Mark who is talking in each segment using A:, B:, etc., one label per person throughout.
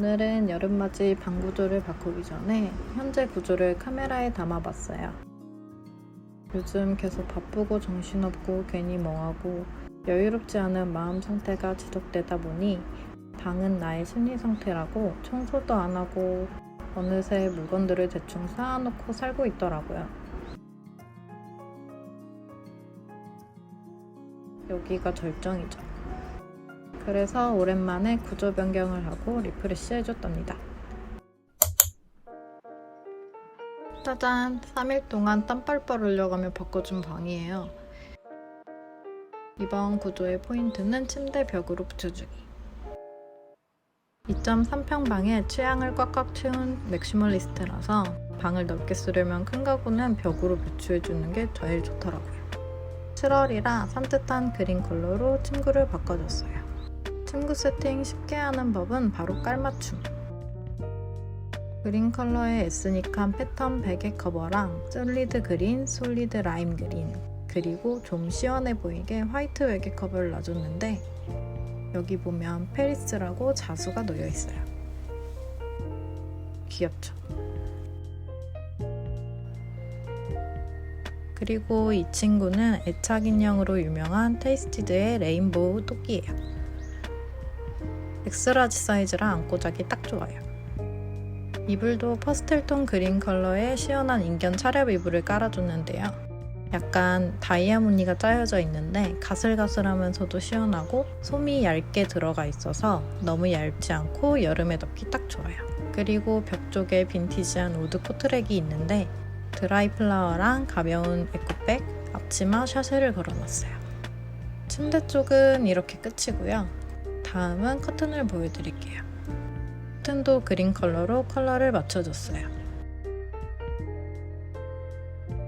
A: 오늘은 여름맞이 방 구조를 바꾸기 전에 현재 구조를 카메라에 담아봤어요. 요즘 계속 바쁘고 정신없고 괜히 멍하고 여유롭지 않은 마음 상태가 지속되다 보니 방은 나의 심리 상태라고 청소도 안 하고 어느새 물건들을 대충 쌓아놓고 살고 있더라고요. 여기가 절정이죠. 그래서 오랜만에 구조 변경을 하고 리프레시 해줬답니다. 짜잔! 3일 동안 땀 뻘뻘 흘려가며 바꿔준 방이에요. 이번 구조의 포인트는 침대 벽으로 붙여주기. 2.3평 방에 취향을 꽉꽉 채운 맥시멀리스트라서 방을 넓게 쓰려면 큰 가구는 벽으로 배치해주는 게 제일 좋더라고요. 7월이라 산뜻한 그린 컬러로 침구를 바꿔줬어요. 침구 세팅 쉽게 하는 법은 바로 깔맞춤. 그린 컬러의 에스닉한 패턴 베개 커버랑 솔리드 그린, 솔리드 라임 그린, 그리고 좀 시원해 보이게 화이트 베개 커버를 놔줬는데 여기 보면 페리스라고 자수가 놓여있어요. 귀엽죠? 그리고 이 친구는 애착 인형으로 유명한 테이스티드의 레인보우 토끼예요. 엑스라지 사이즈라 안고 자기 딱 좋아요. 이불도 퍼스텔톤 그린 컬러의 시원한 인견 차렵 이불을 깔아줬는데요. 약간 다이아 무늬가 짜여져 있는데 가슬가슬하면서도 시원하고 솜이 얇게 들어가 있어서 너무 얇지 않고 여름에 덮기 딱 좋아요. 그리고 벽 쪽에 빈티지한 우드 코트랙이 있는데 드라이 플라워랑 가벼운 에코백, 앞치마, 샤쉐를 걸어놨어요. 침대 쪽은 이렇게 끝이고요. 다음은 커튼을 보여드릴게요. 커튼도 그린 컬러로 컬러를 맞춰줬어요.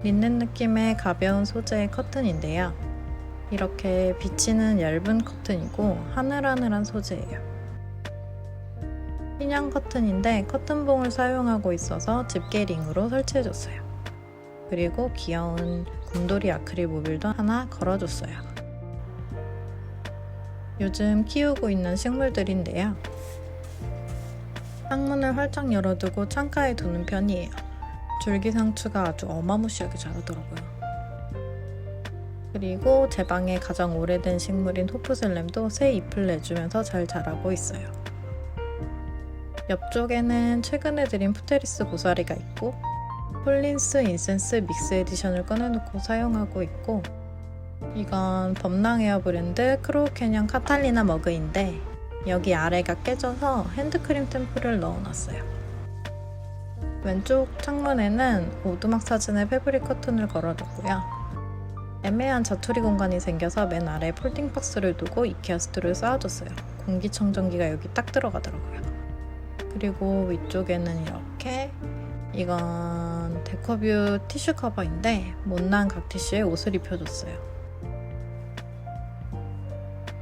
A: 린넨 느낌의 가벼운 소재의 커튼인데요. 이렇게 비치는 얇은 커튼이고 하늘하늘한 소재예요. 흰양 커튼인데 커튼봉을 사용하고 있어서 집게링으로 설치해줬어요. 그리고 귀여운 곰돌이 아크릴 모빌도 하나 걸어줬어요. 요즘 키우고 있는 식물들인데요. 창문을 활짝 열어두고 창가에 두는 편이에요. 줄기상추가 아주 어마무시하게 자라더라고요. 그리고 제 방에 가장 오래된 식물인 호프슬램도 새 잎을 내주면서 잘 자라고 있어요. 옆쪽에는 최근에 들인 푸테리스 고사리가 있고 폴린스 인센스 믹스 에디션을 꺼내놓고 사용하고 있고 이건 범랑 에어 브랜드 크로우캐년 카탈리나 머그인데 여기 아래가 깨져서 핸드크림 템플을 넣어놨어요. 왼쪽 창문에는 오두막 사진의 패브릭 커튼을 걸어뒀고요. 애매한 자투리 공간이 생겨서 맨 아래에 폴딩 박스를 두고 이케아 스툴을 쌓아줬어요. 공기청정기가 여기 딱 들어가더라고요. 그리고 위쪽에는 이렇게 이건 데커뷰 티슈 커버인데 못난 각 티슈에 옷을 입혀줬어요.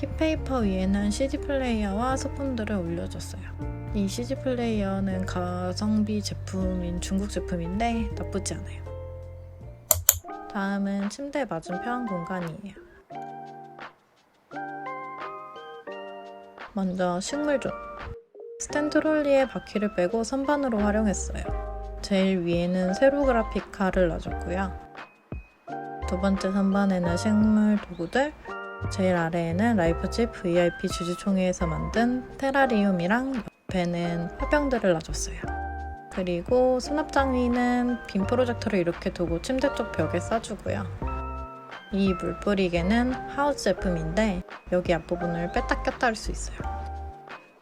A: 힙페이퍼 위에는 CD 플레이어와 소품들을 올려줬어요. 이 CD 플레이어는 가성비 제품인 중국 제품인데 나쁘지 않아요. 다음은 침대 맞은편 공간이에요. 먼저 식물존. 스탠 트롤리의 바퀴를 빼고 선반으로 활용했어요. 제일 위에는 세로 그래픽카를 놔줬고요. 두 번째 선반에는 식물 도구들, 제일 아래에는 라이프집 VIP 주주총회에서 만든 테라리움이랑 옆에는 화병들을 놔줬어요. 그리고 수납장 위는 빔 프로젝터를 이렇게 두고 침대 쪽 벽에 싸주고요. 이 물뿌리개는 하우스 제품인데 여기 앞부분을 뺐다 꼈다 할 수 있어요.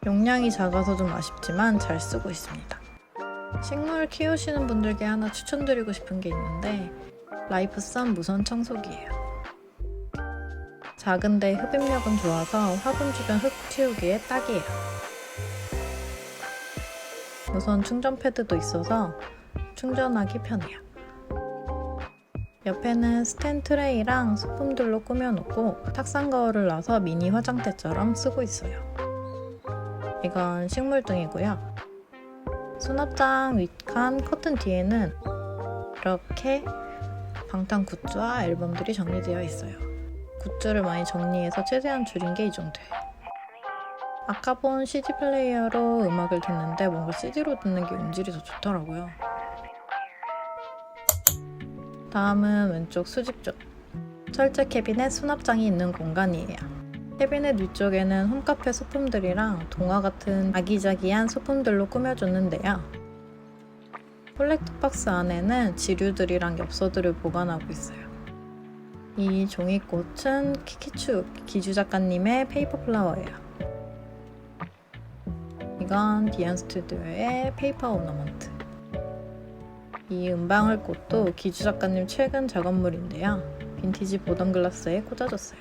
A: 용량이 작아서 좀 아쉽지만 잘 쓰고 있습니다. 식물 키우시는 분들께 하나 추천드리고 싶은 게 있는데 라이프선 무선 청소기예요. 작은데 흡입력은 좋아서 화분 주변 흙 치우기에 딱이에요. 무선 충전 패드도 있어서 충전하기 편해요. 옆에는 스탠 트레이랑 소품들로 꾸며놓고 탁상 거울을 놔서 미니 화장대처럼 쓰고 있어요. 이건 식물등이고요. 수납장 윗칸 커튼 뒤에는 이렇게 방탄 굿즈와 앨범들이 정리되어 있어요. 굿즈를 많이 정리해서 최대한 줄인 게 이 정도예요. 아까 본 CD 플레이어로 음악을 듣는데 뭔가 CD로 듣는 게 음질이 더 좋더라고요. 다음은 왼쪽 수집존. 철제 캐비넷 수납장이 있는 공간이에요. 캐비넷 위쪽에는 홈카페 소품들이랑 동화 같은 아기자기한 소품들로 꾸며줬는데요. 콜렉트 박스 안에는 지류들이랑 엽서들을 보관하고 있어요. 이 종이꽃은 키키추 기주 작가님의 페이퍼 플라워예요. 이건 디안 스튜디오의 페이퍼 오너먼트. 이 은방울 꽃도 기주 작가님 최근 작업물인데요. 빈티지 보덤 글라스에 꽂아줬어요.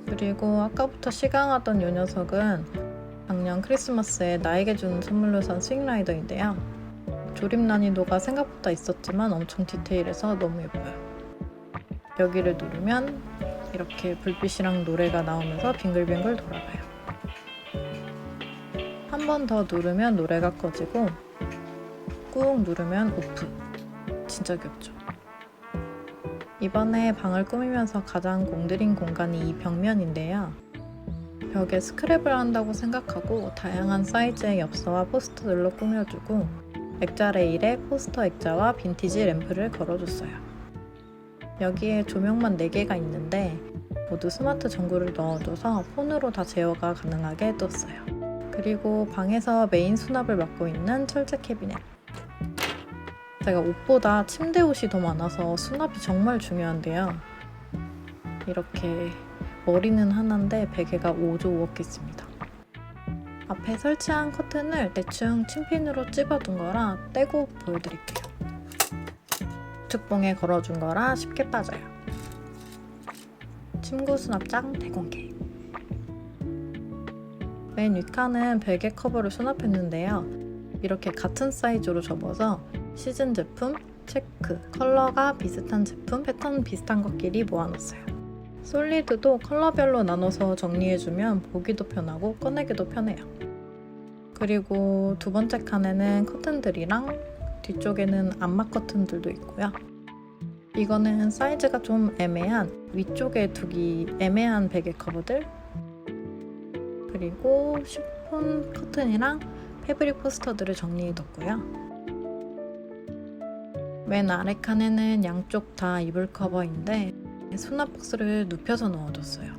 A: 그리고 아까부터 시강하던 이 녀석은 작년 크리스마스에 나에게 준 선물로 산 스윙라이더인데요. 조립 난이도가 생각보다 있었지만 엄청 디테일해서 너무 예뻐요. 여기를 누르면 이렇게 불빛이랑 노래가 나오면서 빙글빙글 돌아가요. 한 번 더 누르면 노래가 꺼지고 꾹 누르면 오프. 진짜 귀엽죠? 이번에 방을 꾸미면서 가장 공들인 공간이 이 벽면인데요. 벽에 스크랩을 한다고 생각하고 다양한 사이즈의 엽서와 포스터들로 꾸며주고 액자 레일에 포스터 액자와 빈티지 램프를 걸어줬어요. 여기에 조명만 4개가 있는데 모두 스마트 전구를 넣어줘서 폰으로 다 제어가 가능하게 해뒀어요. 그리고 방에서 메인 수납을 맡고 있는 철제 캐비넷. 제가 옷보다 침대 옷이 더 많아서 수납이 정말 중요한데요. 이렇게 머리는 하나인데 베개가 5조 5억 있습니다. 앞에 설치한 커튼을 대충 침핀으로 찝어둔 거라 떼고 보여드릴게요. 우측봉에 걸어준 거라 쉽게 빠져요. 침구 수납장 대공개. 맨 윗칸은 베개 커버를 수납했는데요. 이렇게 같은 사이즈로 접어서 시즌 제품, 체크, 컬러가 비슷한 제품, 패턴 비슷한 것끼리 모아놨어요. 솔리드도 컬러별로 나눠서 정리해주면 보기도 편하고 꺼내기도 편해요. 그리고 두 번째 칸에는 커튼들이랑 뒤쪽에는 암막 커튼들도 있고요. 이거는 사이즈가 좀 애매한 위쪽에 두기 애매한 베개 커버들, 그리고 쉬폰 커튼이랑 패브릭 포스터들을 정리해뒀고요. 맨 아래 칸에는 양쪽 다 이불 커버인데 수납 박스를 눕혀서 넣어뒀어요.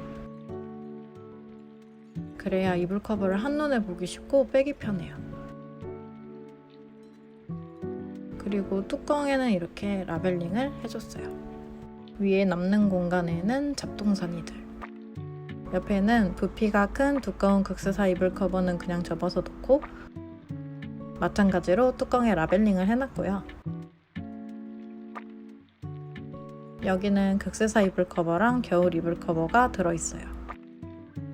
A: 그래야 이불 커버를 한눈에 보기 쉽고 빼기 편해요. 그리고 뚜껑에는 이렇게 라벨링을 해줬어요. 위에 남는 공간에는 잡동사니들. 옆에는 부피가 큰 두꺼운 극세사 이불 커버는 그냥 접어서 놓고 마찬가지로 뚜껑에 라벨링을 해놨고요. 여기는 극세사 이불 커버랑 겨울 이불 커버가 들어있어요.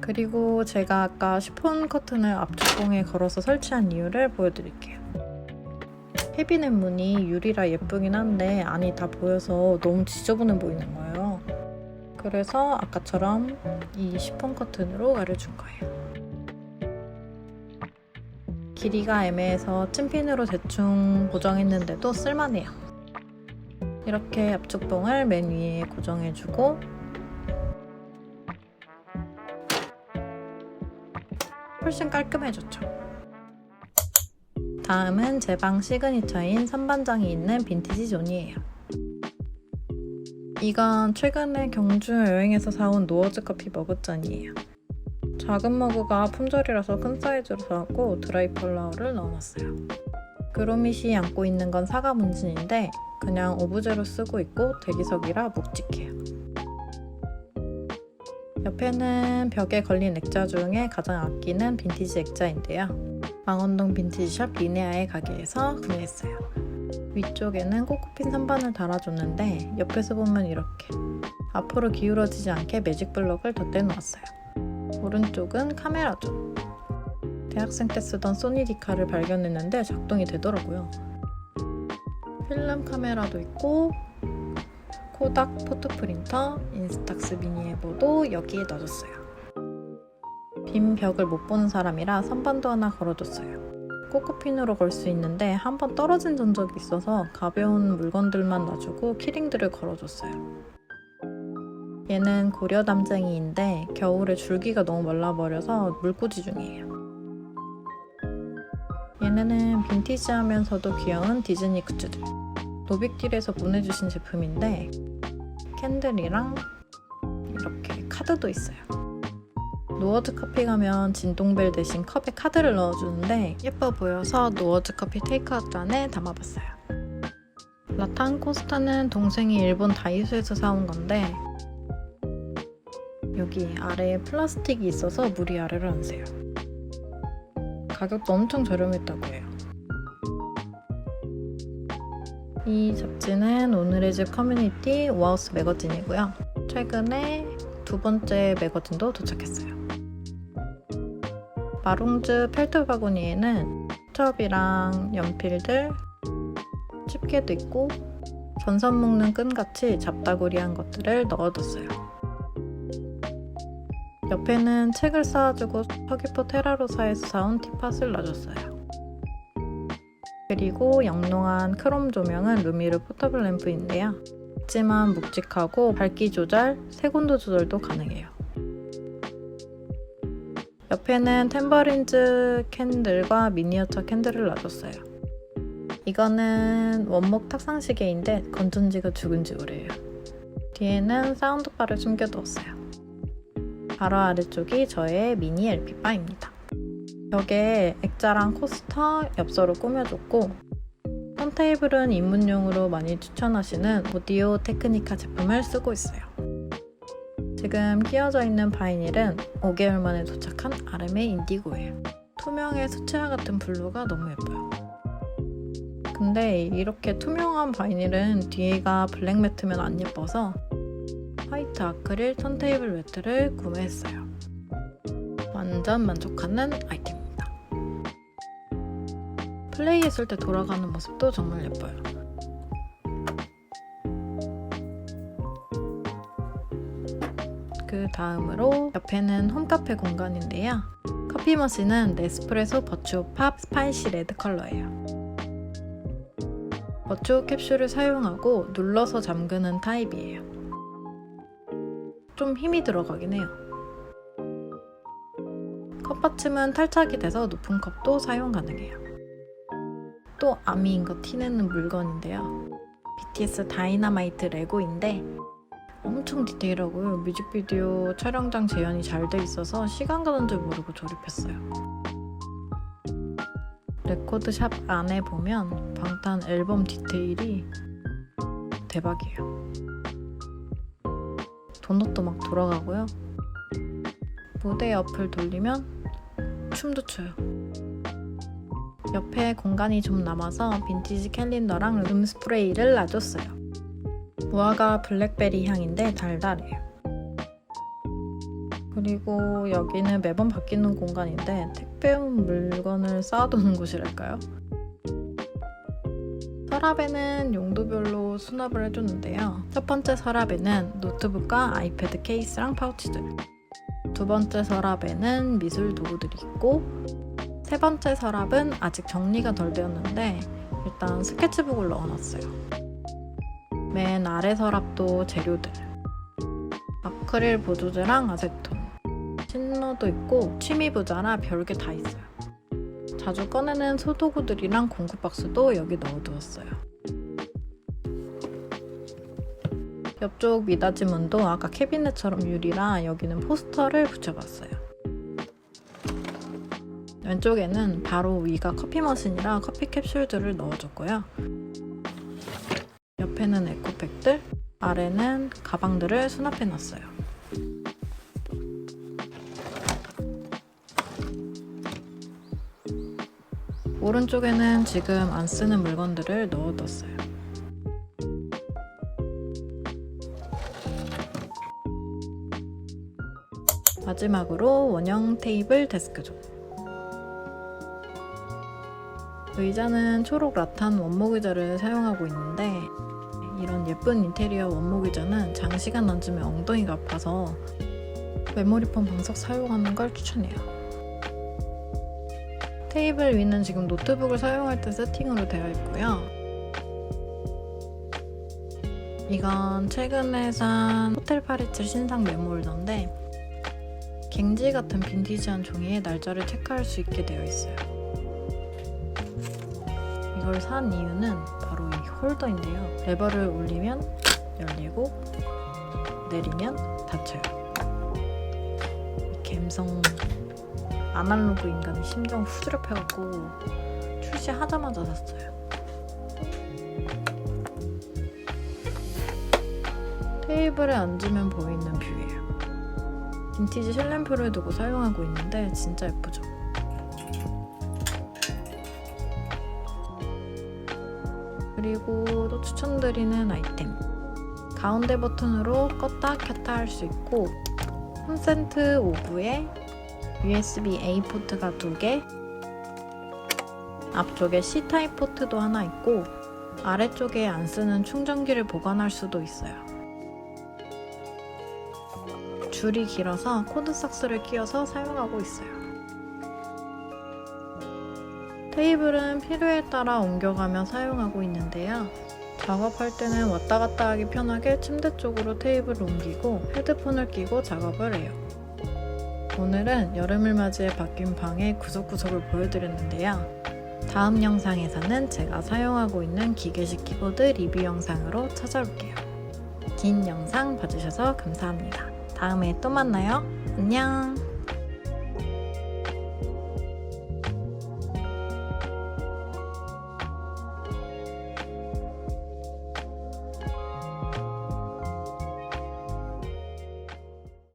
A: 그리고 제가 아까 쉬폰 커튼을 앞쪽봉에 걸어서 설치한 이유를 보여드릴게요. 캐비넷 문이 유리라 예쁘긴 한데 안이 다 보여서 너무 지저분해 보이는 거예요. 그래서 아까처럼 이 쉬폰 커튼으로 가려준 거예요. 길이가 애매해서 찐핀으로 대충 고정했는데도 쓸만해요. 이렇게 앞쪽 봉을 맨 위에 고정해주고 훨씬 깔끔해졌죠. 다음은 제 방 시그니처인 선반장이 있는 빈티지 존이에요. 이건 최근에 경주 여행에서 사온 노어즈 커피 머그잔이에요. 작은 머그가 품절이라서 큰 사이즈로 사왔고 드라이 펄라우를 넣어놨어요. 그로밋이 안고 있는 건 사과 문진인데 그냥 오브제로 쓰고 있고 대기석이라 묵직해요. 옆에는 벽에 걸린 액자 중에 가장 아끼는 빈티지 액자인데요. 망원동 빈티지샵 리네아의 가게에서 구매했어요. 위쪽에는 코코핀 선반을 달아줬는데 옆에서 보면 이렇게 앞으로 기울어지지 않게 매직 블럭을 덧대놓았어요. 오른쪽은 카메라존. 대학생 때 쓰던 소니 디카를 발견했는데 작동이 되더라고요. 필름 카메라도 있고 코닥 포토프린터, 인스탁스 미니에보도 여기에 넣어줬어요. 빈 벽을 못 보는 사람이라 선반도 하나 걸어뒀어요. 코코핀으로 걸 수 있는데 한 번 떨어진 전적이 있어서 가벼운 물건들만 놔주고 키링들을 걸어줬어요. 얘는 고려 담쟁이인데 겨울에 줄기가 너무 말라버려서 물꽂이 중이에요. 얘네는 빈티지하면서도 귀여운 디즈니 굿즈들. 노빅딜에서 보내주신 제품인데 캔들이랑 이렇게 카드도 있어요. 노어즈 커피 가면 진동벨 대신 컵에 카드를 넣어주는데 예뻐 보여서 노어즈 커피 테이크아웃 잔에 담아봤어요. 라탄 코스타는 동생이 일본 다이소에서 사온 건데 여기 아래에 플라스틱이 있어서 물이 아래로 안 새요. 가격도 엄청 저렴했다고 해요. 이 잡지는 오늘의 집 커뮤니티 오하우스 매거진이고요. 최근에 두 번째 매거진도 도착했어요. 마롱즈 펠트바구니에는 첩이랑 연필들, 집게도 있고 전선 묶는 끈같이 잡다구리한 것들을 넣어뒀어요. 옆에는 책을 쌓아주고 서귀포 테라로사에서 사온 티팟을 놔줬어요. 그리고 영롱한 크롬 조명은 루미르 포터블 램프인데요. 작지만 묵직하고 밝기 조절, 색온도 조절도 가능해요. 옆에는 탬버린즈 캔들과 미니어처 캔들을 놔줬어요. 이거는 원목 탁상시계인데 건전지가 죽은지 오래요. 뒤에는 사운드바를 숨겨두었어요. 바로 아래쪽이 저의 미니 LP바입니다. 벽에 액자랑 코스터, 엽서로 꾸며줬고 턴테이블은 입문용으로 많이 추천하시는 오디오 테크니카 제품을 쓰고 있어요. 지금 끼워져 있는 바이닐은 5개월 만에 도착한 RM의 인디고예요. 투명의 수채화 같은 블루가 너무 예뻐요. 근데 이렇게 투명한 바이닐은 뒤에가 블랙 매트면 안 예뻐서 화이트 아크릴 턴테이블 매트를 구매했어요. 완전 만족하는 아이템입니다. 플레이했을 때 돌아가는 모습도 정말 예뻐요. 그 다음으로 옆에는 홈카페 공간인데요. 커피 머신은 네스프레소 버추오 팝 스파이시 레드 컬러예요. 버추오 캡슐을 사용하고 눌러서 잠그는 타입이에요. 좀 힘이 들어가긴 해요. 컵받침은 탈착이 돼서 높은 컵도 사용 가능해요. 또 아미인 거 티내는 물건인데요. BTS 다이너마이트 레고인데 엄청 디테일하고요. 뮤직비디오 촬영장 재현이 잘 돼 있어서 시간 가는 줄 모르고 조립했어요. 레코드샵 안에 보면 방탄 앨범 디테일이 대박이에요. 도넛도 막 돌아가고요. 무대 옆을 돌리면 춤도 춰요. 옆에 공간이 좀 남아서 빈티지 캘린더랑 룸 스프레이를 놔줬어요. 무화과 블랙베리 향인데 달달해요. 그리고 여기는 매번 바뀌는 공간인데 택배 온 물건을 쌓아두는 곳이랄까요? 서랍에는 용도별로 수납을 해줬는데요. 첫 번째 서랍에는 노트북과 아이패드 케이스랑 파우치들, 두 번째 서랍에는 미술 도구들이 있고, 세 번째 서랍은 아직 정리가 덜 되었는데 일단 스케치북을 넣어놨어요. 맨 아래 서랍도 재료들, 아크릴 보조제랑 아세톤, 신너도 있고 취미부자라 별게 다 있어요. 자주 꺼내는 소도구들이랑 공구 박스도 여기 넣어두었어요. 옆쪽 미닫이 문도 아까 캐비넷처럼 유리라 여기는 포스터를 붙여봤어요. 왼쪽에는 바로 위가 커피 머신이라 커피 캡슐들을 넣어줬고요. 옆에는 에코백들, 아래는 가방들을 수납해놨어요. 오른쪽에는 지금 안 쓰는 물건들을 넣어뒀어요. 마지막으로 원형 테이블 데스크존. 의자는 초록 라탄 원목 의자를 사용하고 있는데 이런 예쁜 인테리어 원목 의자는 장시간 앉으면 엉덩이가 아파서 메모리폼 방석 사용하는 걸 추천해요. 테이블 위는 지금 노트북을 사용할 때 세팅으로 되어 있고요. 이건 최근에 산 호텔 파리츠 신상 메모홀더인데 갱지 같은 빈티지한 종이에 날짜를 체크할 수 있게 되어 있어요. 이걸 산 이유는 바로 이 홀더인데요. 레버를 올리면 열리고 내리면 닫혀요. 이 갬성 아날로그 인간의 심정 후드렵해갖고 출시하자마자 샀어요. 테이블에 앉으면 보이는 뷰예요. 빈티지 실램프를 두고 사용하고 있는데 진짜 예쁘죠? 그리고 또 추천드리는 아이템, 가운데 버튼으로 껐다 켰다 할 수 있고 홈센트 오브에 USB-A 포트가 2개, 앞쪽에 C타입 포트도 하나 있고 아래쪽에 안 쓰는 충전기를 보관할 수도 있어요. 줄이 길어서 코드삭스를 끼워서 사용하고 있어요. 테이블은 필요에 따라 옮겨가며 사용하고 있는데요. 작업할 때는 왔다 갔다 하기 편하게 침대 쪽으로 테이블을 옮기고 헤드폰을 끼고 작업을 해요. 오늘은 여름을 맞이해 바뀐 방의 구석구석을 보여드렸는데요. 다음 영상에서는 제가 사용하고 있는 기계식 키보드 리뷰 영상으로 찾아올게요. 긴 영상 봐주셔서 감사합니다. 다음에 또 만나요. 안녕!